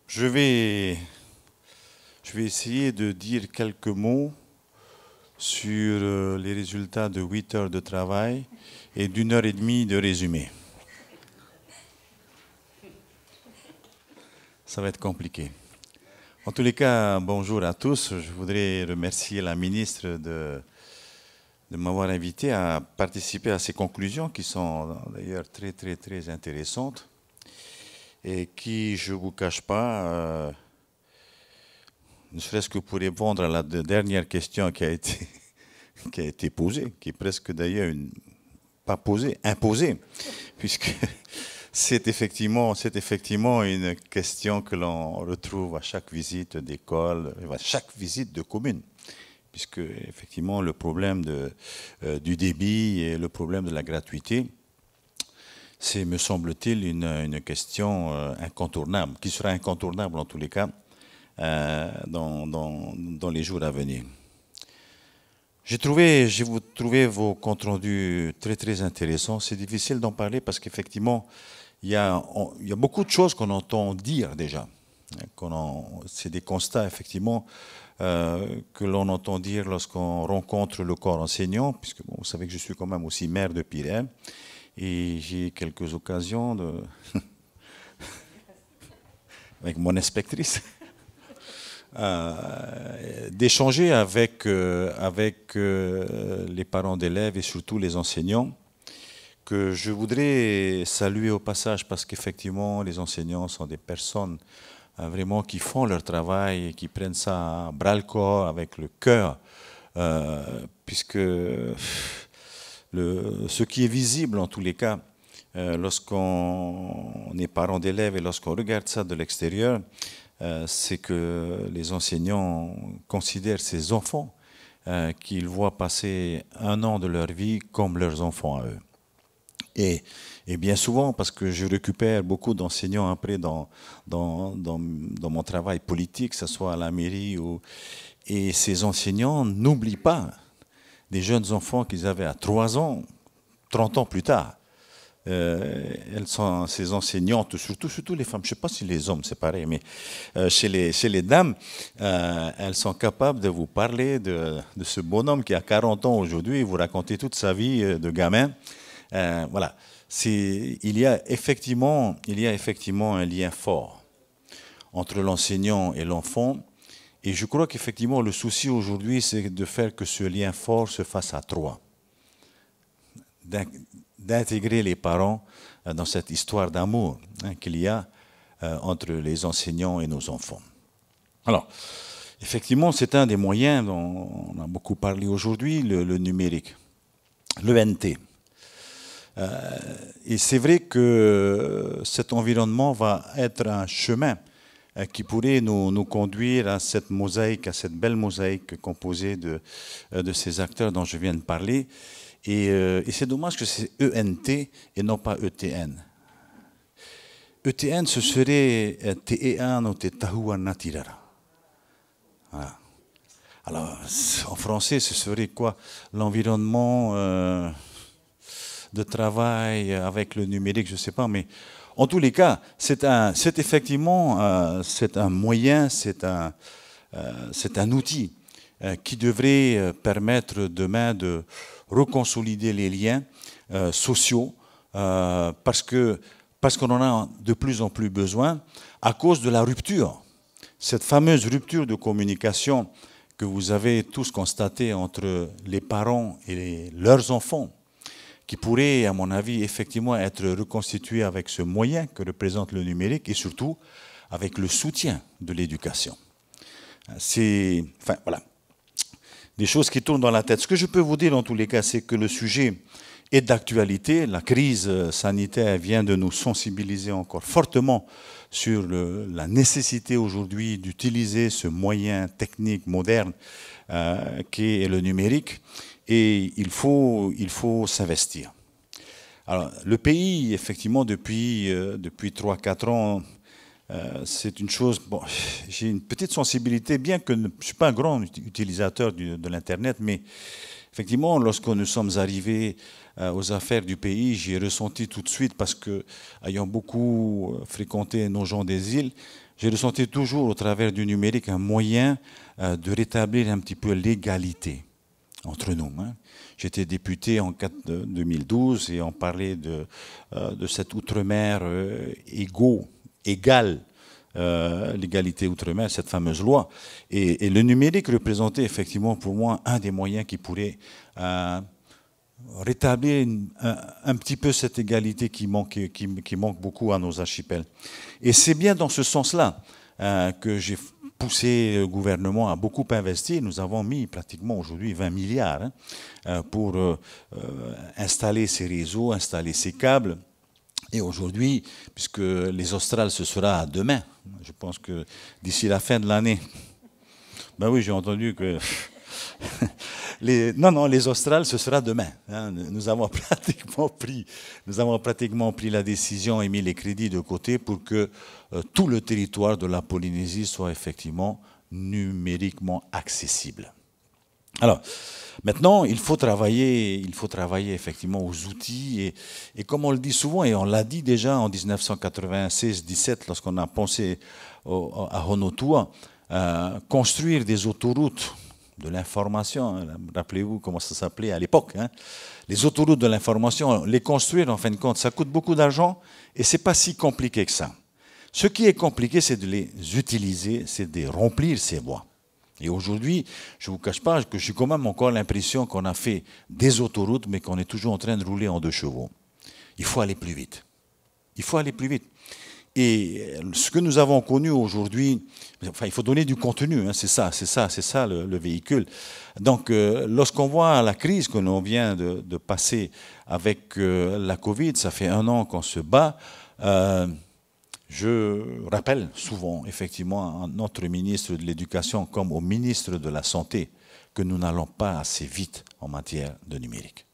Je vais, je vais essayer de dire quelques mots sur les résultats de 8 heures de travail et d'1 heure et demie de résumé. Ça va être compliqué. En tous les cas, bonjour à tous. Je voudrais remercier la ministre de m'avoir invité à participer à ces conclusions qui sont d'ailleurs très intéressantes et qui, je ne vous cache pas, ne serait-ce que pour répondre à la dernière question qui a été posée, qui est presque d'ailleurs pas posée, imposée, puisque c'est effectivement une question que l'on retrouve à chaque visite d'école, à chaque visite de commune, puisque effectivement le problème du débit et le problème de la gratuité, c'est, me semble-t-il, une question incontournable, qui sera incontournable en tous les cas dans les jours à venir. J'ai trouvé vos comptes rendus très intéressants. C'est difficile d'en parler parce qu'effectivement, il y a beaucoup de choses qu'on entend dire déjà. C'est des constats, effectivement, que l'on entend dire lorsqu'on rencontre le corps enseignant, puisque bon, vous savez que je suis quand même aussi maire de Pirem, et j'ai quelques occasions avec mon inspectrice, d'échanger avec les parents d'élèves et surtout les enseignants, que je voudrais saluer au passage parce qu'effectivement les enseignants sont des personnes vraiment qui font leur travail et qui prennent ça à bras-le-corps avec le cœur, puisque ce qui est visible en tous les cas lorsqu'on est parent d'élèves et lorsqu'on regarde ça de l'extérieur, c'est que les enseignants considèrent ces enfants qu'ils voient passer 1 an de leur vie comme leurs enfants à eux. Et bien souvent, parce que je récupère beaucoup d'enseignants après dans mon travail politique, que ce soit à la mairie, et ces enseignants n'oublient pas des jeunes enfants qu'ils avaient à 3 ans, 30 ans plus tard. Elles sont ces enseignantes, surtout les femmes, je ne sais pas si les hommes c'est pareil, mais chez les dames, elles sont capables de vous parler de ce bonhomme qui a 40 ans aujourd'hui et vous raconter toute sa vie de gamin. Voilà, il y a effectivement un lien fort entre l'enseignant et l'enfant, et je crois qu'effectivement le souci aujourd'hui c'est de faire que ce lien fort se fasse à 3. D'intégrer les parents dans cette histoire d'amour qu'il y a entre les enseignants et nos enfants. Alors, effectivement, c'est un des moyens dont on a beaucoup parlé aujourd'hui, le numérique, l'ENT. Et c'est vrai que cet environnement va être un chemin qui pourrait nous conduire à cette mosaïque, à cette belle mosaïque composée de ces acteurs dont je viens de parler. Et c'est dommage que c'est ENT et non pas ETN. ETN, ce serait TE1 ou Tahuana Tirara. Voilà. Alors, en français, ce serait quoi? L'environnement de travail avec le numérique, je ne sais pas, mais en tous les cas, c'est effectivement un moyen, c'est un outil qui devrait permettre demain de reconsolider les liens sociaux parce qu'on en a de plus en plus besoin à cause de la rupture. Cette fameuse rupture de communication que vous avez tous constatée entre les parents et leurs enfants, qui pourrait, à mon avis, effectivement être reconstituée avec ce moyen que représente le numérique et surtout avec le soutien de l'éducation. Enfin, voilà. Des choses qui tournent dans la tête. Ce que je peux vous dire dans tous les cas, c'est que le sujet est d'actualité. La crise sanitaire vient de nous sensibiliser encore fortement sur la nécessité aujourd'hui d'utiliser ce moyen technique moderne qu'est le numérique. Et il faut s'investir. Alors, le pays, effectivement, depuis 3-4 ans, c'est une chose... Bon, j'ai une petite sensibilité, bien que je ne suis pas un grand utilisateur de l'Internet, mais Effectivement, lorsque nous sommes arrivés aux affaires du pays, j'ai ressenti tout de suite, parce que, ayant beaucoup fréquenté nos gens des îles, j'ai ressenti toujours au travers du numérique un moyen de rétablir un petit peu l'égalité entre nous. J'étais député en 2012 et on parlait de cette outre-mer égale, l'égalité outre-mer, cette fameuse loi. Et le numérique représentait effectivement pour moi un des moyens qui pourrait rétablir un petit peu cette égalité qui manque beaucoup à nos archipels. Et c'est bien dans ce sens-là que j'ai poussé le gouvernement à beaucoup investir. Nous avons mis pratiquement aujourd'hui 20 milliards pour installer ces réseaux, installer ces câbles. Et aujourd'hui, puisque les Australes, ce sera demain, je pense que d'ici la fin de l'année, ben oui, j'ai entendu que les Australes, ce sera demain. Nous avons pratiquement pris la décision et mis les crédits de côté pour que tout le territoire de la Polynésie soit effectivement numériquement accessible. Alors, maintenant, il faut travailler effectivement aux outils et comme on le dit souvent, et on l'a dit déjà en 1996-17 lorsqu'on a pensé à Honotua, construire des autoroutes de l'information, rappelez-vous comment ça s'appelait à l'époque, les autoroutes de l'information, les construire en fin de compte, ça coûte beaucoup d'argent et c'est pas si compliqué que ça. Ce qui est compliqué, c'est de les utiliser, c'est de remplir ces voies. Et aujourd'hui, je ne vous cache pas que j'ai quand même encore l'impression qu'on a fait des autoroutes, mais qu'on est toujours en train de rouler en 2 chevaux. Il faut aller plus vite. Il faut aller plus vite. Et ce que nous avons connu aujourd'hui, enfin, il faut donner du contenu, c'est ça le véhicule. Donc, lorsqu'on voit la crise que l'on vient de passer avec la Covid, ça fait 1 an qu'on se bat. Je rappelle souvent, effectivement, à notre ministre de l'Éducation comme au ministre de la Santé que nous n'allons pas assez vite en matière de numérique.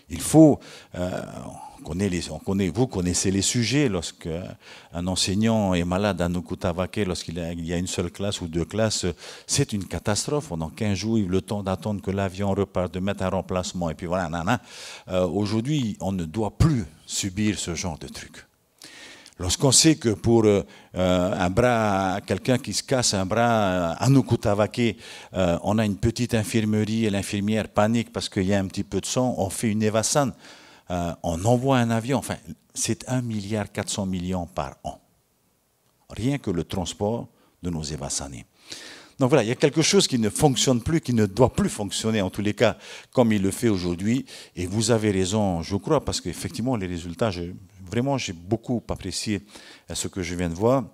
Il faut, vous connaissez les sujets, lorsqu'un enseignant est malade à Nukutavake, lorsqu'il y a une seule classe ou 2 classes, c'est une catastrophe. Pendant 15 jours, il a le temps d'attendre que l'avion reparte, de mettre un remplacement, et puis voilà, aujourd'hui, on ne doit plus subir ce genre de trucs. Lorsqu'on sait que pour un bras, quelqu'un qui se casse un bras à Nukutavake, on a une petite infirmerie et l'infirmière panique parce qu'il y a un petit peu de sang, on fait une Evasan, on envoie un avion, enfin, c'est 1,4 milliard par an. Rien que le transport de nos Evasanés. Donc voilà, il y a quelque chose qui ne fonctionne plus, qui ne doit plus fonctionner, en tous les cas, comme il le fait aujourd'hui. Et vous avez raison, je crois, parce qu'effectivement, les résultats, vraiment, j'ai beaucoup apprécié ce que je viens de voir.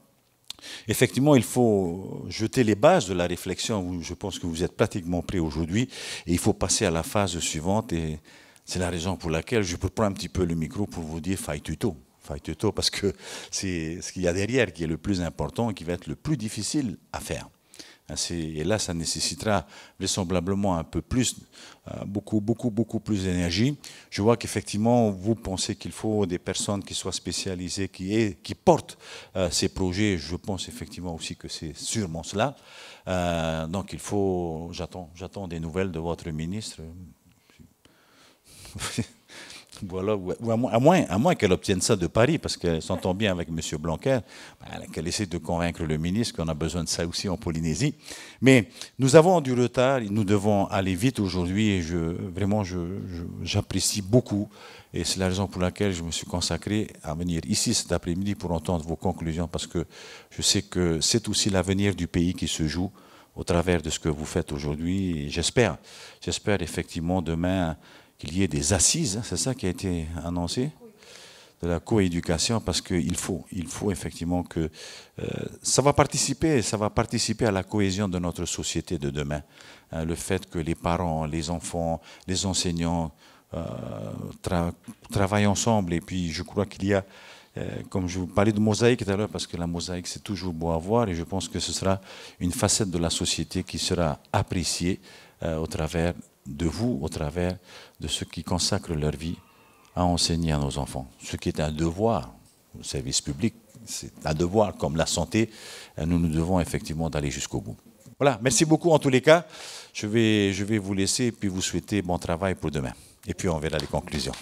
Effectivement, il faut jeter les bases de la réflexion. Je pense que vous êtes pratiquement prêts aujourd'hui. Et il faut passer à la phase suivante. Et c'est la raison pour laquelle je peux prendre un petit peu le micro pour vous dire « fai tuto ». Fai tuto, parce que c'est ce qu'il y a derrière qui est le plus important et qui va être le plus difficile à faire. Et là, ça nécessitera vraisemblablement un peu plus, beaucoup plus d'énergie. Je vois qu'effectivement, vous pensez qu'il faut des personnes qui soient spécialisées, qui portent ces projets. Je pense effectivement aussi que c'est sûrement cela. Donc, il faut, j'attends des nouvelles de votre ministre. Voilà, ou à moins qu'elle obtienne ça de Paris, parce qu'elle s'entend bien avec M. Blanquer, qu'elle essaie de convaincre le ministre qu'on a besoin de ça aussi en Polynésie. Mais nous avons du retard, nous devons aller vite aujourd'hui, et vraiment, j'apprécie beaucoup, et c'est la raison pour laquelle je me suis consacré à venir ici cet après-midi pour entendre vos conclusions, parce que je sais que c'est aussi l'avenir du pays qui se joue au travers de ce que vous faites aujourd'hui, et j'espère effectivement demain qu'il y ait des assises, c'est ça qui a été annoncé, de la coéducation, parce qu'il faut effectivement que ça va participer à la cohésion de notre société de demain. Le fait que les parents, les enfants, les enseignants travaillent ensemble, et puis je crois qu'il y a, comme je vous parlais de mosaïque tout à l'heure, parce que la mosaïque c'est toujours beau à voir, et je pense que ce sera une facette de la société qui sera appréciée au travers de vous, au travers de ceux qui consacrent leur vie à enseigner à nos enfants. Ce qui est un devoir, le service public, c'est un devoir comme la santé, nous devons effectivement d'aller jusqu'au bout. Voilà, merci beaucoup en tous les cas. Je vais vous laisser et puis vous souhaiter bon travail pour demain. Et puis on verra les conclusions.